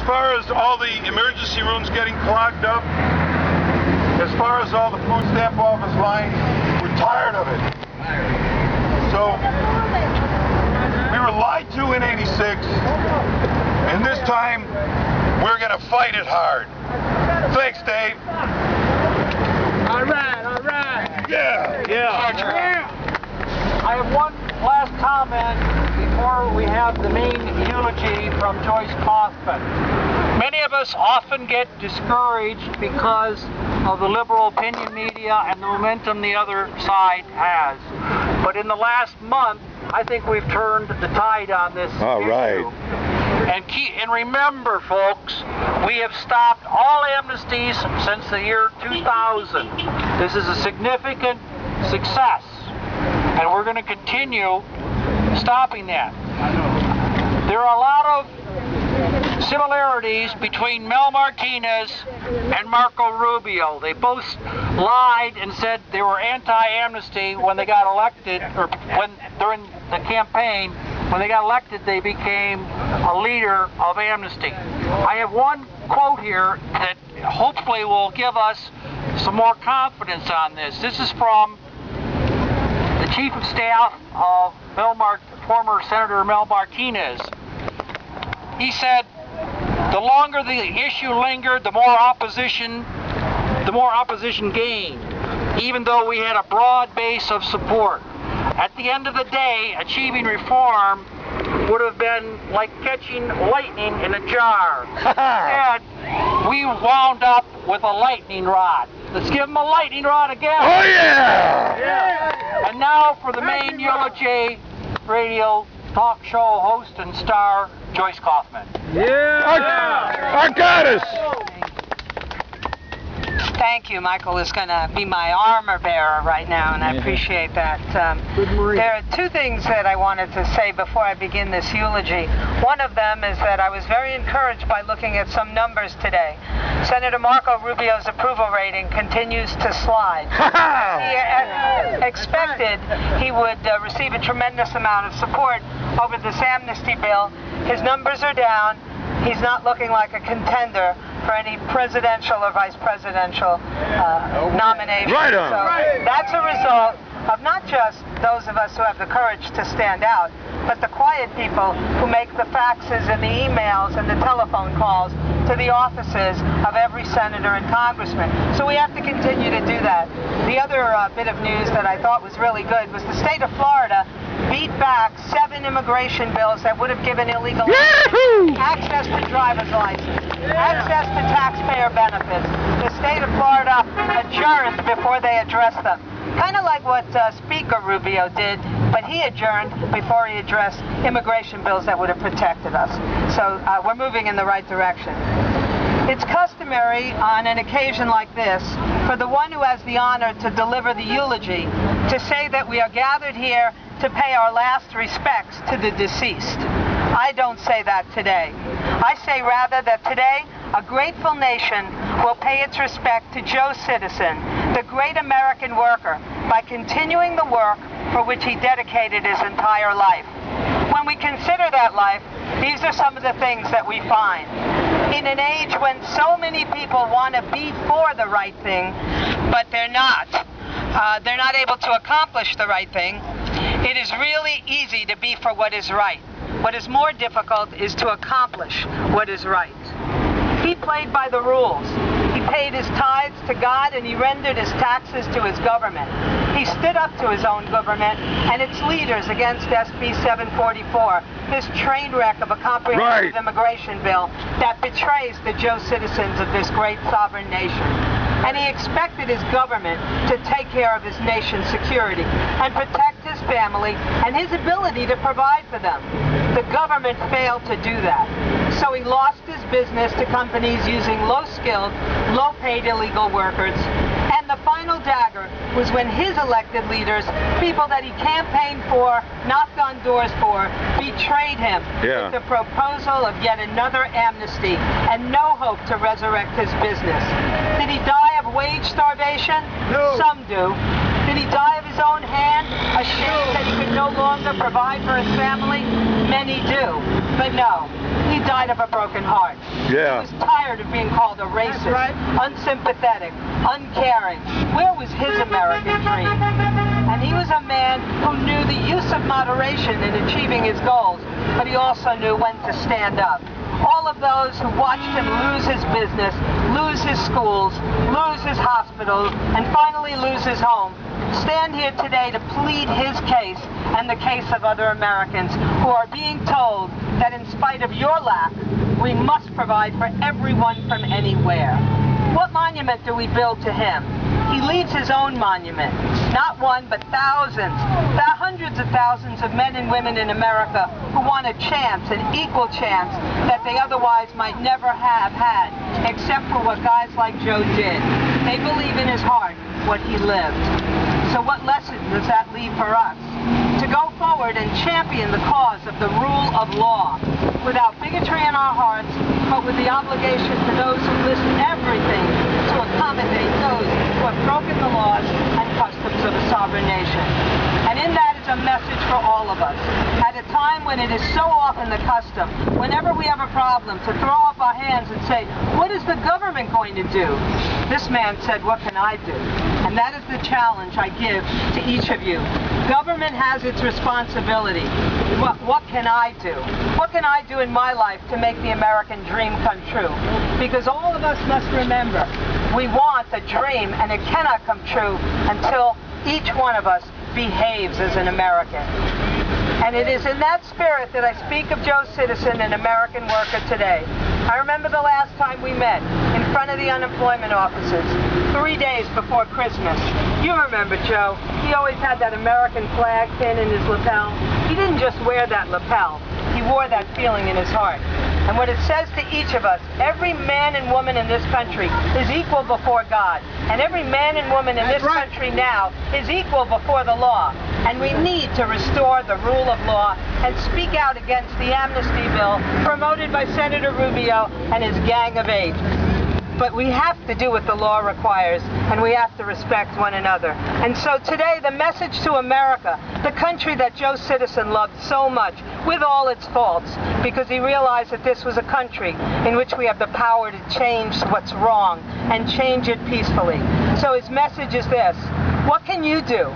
far as all the emergency rooms getting clogged up, as far as all the food stamp office lines, we're tired of it. So, we were lied to in '86, and this time, we're going to fight it hard. Thanks, Dave. All right, all right. Yeah. I have one last comment before we have the main eulogy from JOYCE KAUFMAN. Many of us often get discouraged because of the liberal opinion media and the momentum the other side has. But in the last month, I think we've turned the tide on this issue. Right. And remember, folks, we have stopped all amnesties since the year 2000. This is a significant success, and we're going to continue stopping that. There are a lot of similarities between Mel Martinez and Marco Rubio. They both lied and said they were anti-amnesty when they got elected, or when during the campaign. When they got elected, they became a leader of amnesty. I have one quote here that hopefully will give us some more confidence on this. This is from the Chief of Staff of former Senator Mel Martinez. He said, "The longer the issue lingered, the more opposition gained, even though we had a broad base of support. At the end of the day, achieving reform would have been like catching lightning in a jar. Instead, we wound up with a lightning rod." Let's give them a lightning rod again. Oh, yeah! And now for the main eulogy, radio talk show host and star, JOYCE KAUFMAN. Our goddess! Thank you. Michael is going to be my armor bearer right now, and I appreciate that. There are two things that I wanted to say before I begin this eulogy. One of them is that I was very encouraged by looking at some numbers today. Senator Marco Rubio's approval rating continues to slide. He expected he would receive a tremendous amount of support over this amnesty bill. His numbers are down. He's not looking like a contender for any presidential or vice presidential nomination. Right on. So that's a result of not just those of us who have the courage to stand out, but the quiet people who make the faxes and the emails and the telephone calls to the offices of every senator and congressman. So we have to continue to do that. The other bit of news that I thought was really good was the state of Florida beat back 7 immigration bills that would have given illegal aliens access to driver's license, access to taxpayer benefits. The state of Florida adjourned before they addressed them. Kind of like what Speaker Rubio did, but he adjourned before he addressed immigration bills that would have protected us. So we're moving in the right direction. It's customary on an occasion like this for the one who has the honor to deliver the eulogy to say that we are gathered here to pay our last respects to the deceased. I don't say that today. I say rather that today a grateful nation will pay its respect to Joe Citizen, the great American worker, by continuing the work for which he dedicated his entire life. When we consider that life, these are some of the things that we find. In an age when so many people want to be for the right thing, but they're not able to accomplish the right thing, it is really easy to be for what is right. What is more difficult is to accomplish what is right. He played by the rules. He paid his tithes to God and he rendered his taxes to his government. He stood up to his own government and its leaders against SB 744, this train wreck of a comprehensive immigration bill that betrays the Joe citizens of this great sovereign nation. And he expected his government to take care of his nation's security and protect his family and his ability to provide for them. The government failed to do that. So he lost his business to companies using low-skilled, low-paid illegal workers. And the final dagger was when his elected leaders, people that he campaigned for, knocked on doors for, betrayed him with the proposal of yet another amnesty and no hope to resurrect his business. Did he die of wage starvation? No. Some do. Did he die of his own hand, ashamed that he could no longer provide for his family? Many do. But no. He died of a broken heart. Yeah. He was tired of being called a racist, unsympathetic, uncaring. Where was his American dream? And he was a man who knew the use of moderation in achieving his goals, but he also knew when to stand up. All of those who watched him lose his business, lose his schools, lose his hospitals, and finally lose his home, stand here today to plead his case and the case of other Americans who are being told that in spite of your lack, we must provide for everyone from anywhere. What monument do we build to him? He leaves his own monument. Not one, but thousands, hundreds of thousands of men and women in America who want a chance, an equal chance, that they otherwise might never have had, except for what guys like Joe did. They believe in his heart what he lived. So what lesson does that leave for us? To go forward and champion the cause of the rule of law, without bigotry in our hearts, but with the obligation to those who list everything to accommodate those who have broken the laws and customs of a sovereign nation. And in that is a message for all of us. At a time when it is so often the custom, whenever we have a problem, to throw up our hands and say, what is the government going to do? This man said, what can I do? And that is the challenge I give to each of you. Government has its responsibility. What can I do? What can I do in my life to make the American dream come true? Because all of us must remember, we want a dream and it cannot come true until each one of us behaves as an American. And it is in that spirit that I speak of Joe Citizen, an American worker today. I remember the last time we met in front of the unemployment offices, 3 days before Christmas. You remember Joe. He always had that American flag pin in his lapel. He didn't just wear that lapel. He wore that feeling in his heart. And what it says to each of us, every man and woman in this country is equal before God. And every man and woman in this country now is equal before the law. And we need to restore the rule of law and speak out against the amnesty bill promoted by Senator Rubio and his gang of apes. But we have to do what the law requires, and we have to respect one another. And so today, the message to America, the country that Joe Citizen loved so much, with all its faults, because he realized that this was a country in which we have the power to change what's wrong and change it peacefully. So his message is this: what can you do?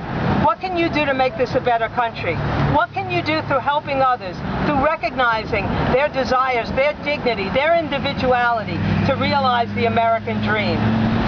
What can you do to make this a better country? What can you do through helping others, through recognizing their desires, their dignity, their individuality, to realize the American dream?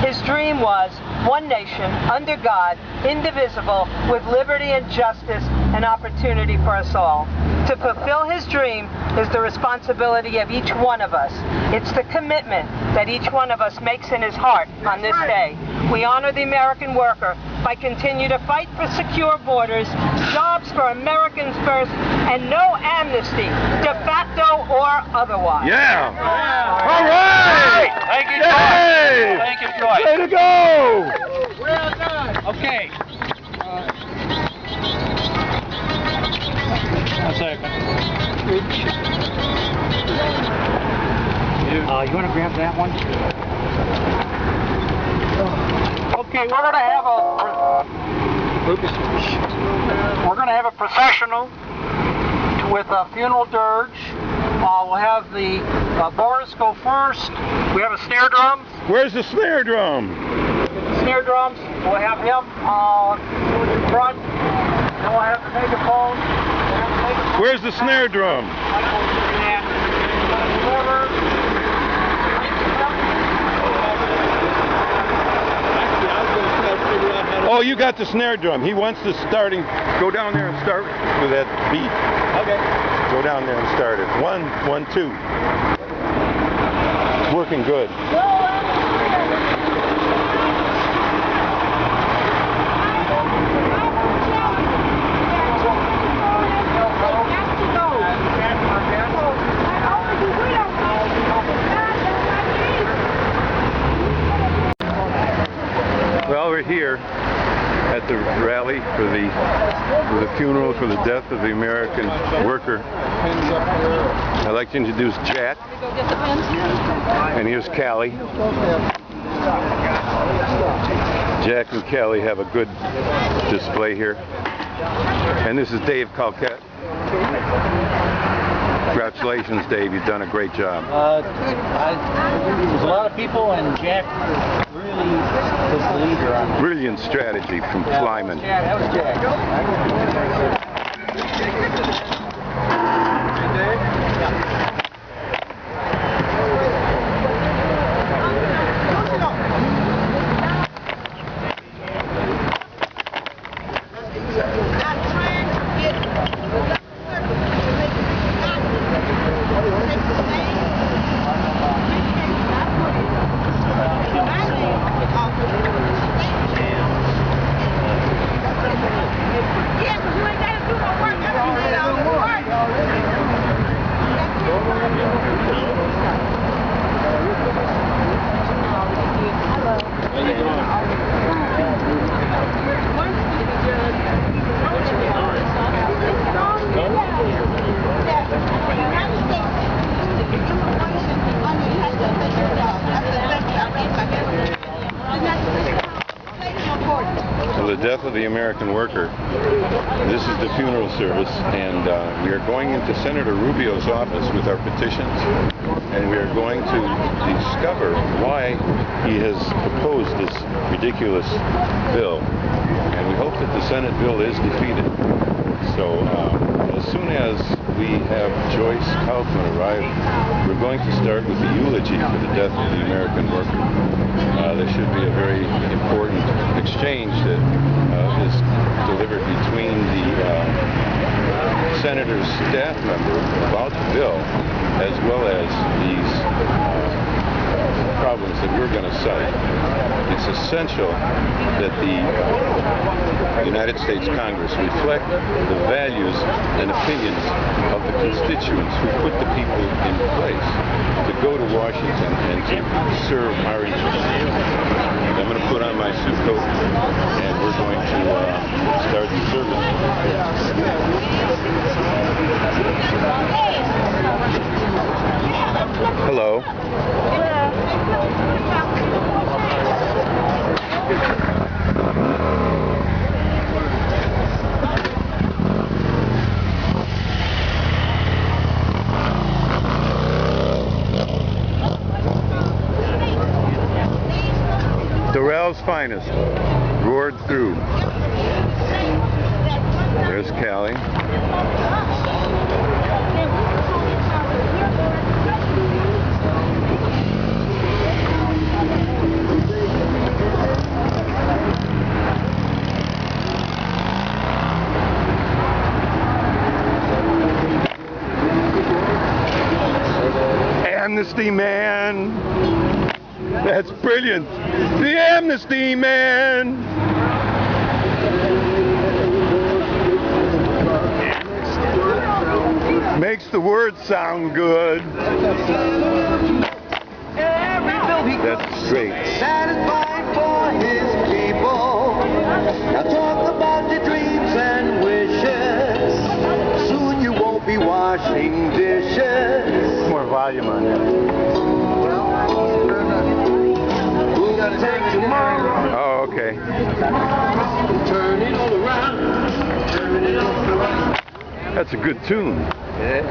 His dream was one nation, under God, indivisible, with liberty and justice and opportunity for us all. To fulfill his dream is the responsibility of each one of us. It's the commitment that each one of us makes in his heart on this day. We honor the American worker by continuing to fight for secure borders, jobs for Americans first, and no amnesty, de facto or otherwise. Yeah! All right! Thank you, Yay! Joyce. Thank you, Joyce. Way to go! Well done. Okay. A second. You want to grab that one? Okay, we're going to have a processional with a funeral dirge. We'll have the Boris go first. We have a snare drum. Where's the snare drum? Snare drums. We'll have him in front. And we'll have the megaphone. Where's the snare drum? Oh, you got the snare drum. He wants to go down there and start with that beat. Okay. Go down there and start it. 1, 1, 2. It's working good. Well, we're here at the rally for the funeral for the death of the American worker. I'd like to introduce Jack, and here's Callie. Jack and Callie have a good display here. And this is Dave Caulkett, Congratulations, Dave. You've done a great job. There's a lot of people, and Jack really was the leader on that. Brilliant strategy from FLIMEN. That was Jack. The death of the American worker. This is the funeral service, and we are going into Senator Rubio's office with our petitions, and we are going to discover why he has proposed this ridiculous bill. And we hope that the Senate bill is defeated. So as soon as we have Joyce Kaufman arrive, we're going to start with the eulogy for the death of the American worker. There should be a very important exchange that is delivered between the senator's staff member about the bill, as well as these problems that we're going to cite. It's essential that the United States Congress reflect the values and opinions of the constituents who put the people in place to go to Washington and to serve our interests. I'm going to put on my suit coat, and we're going to start the service. Hello. Doral's finest roared through. There's Callie. Amnesty man! That's brilliant! The Amnesty man! Makes the words sound good. That's great. Satisfied for his people. Now talk about your dreams and wishes. Soon you won't be washing dishes. More volume on that. Oh, okay. Turn it all around. Turn it all around. That's a good tune. Yeah.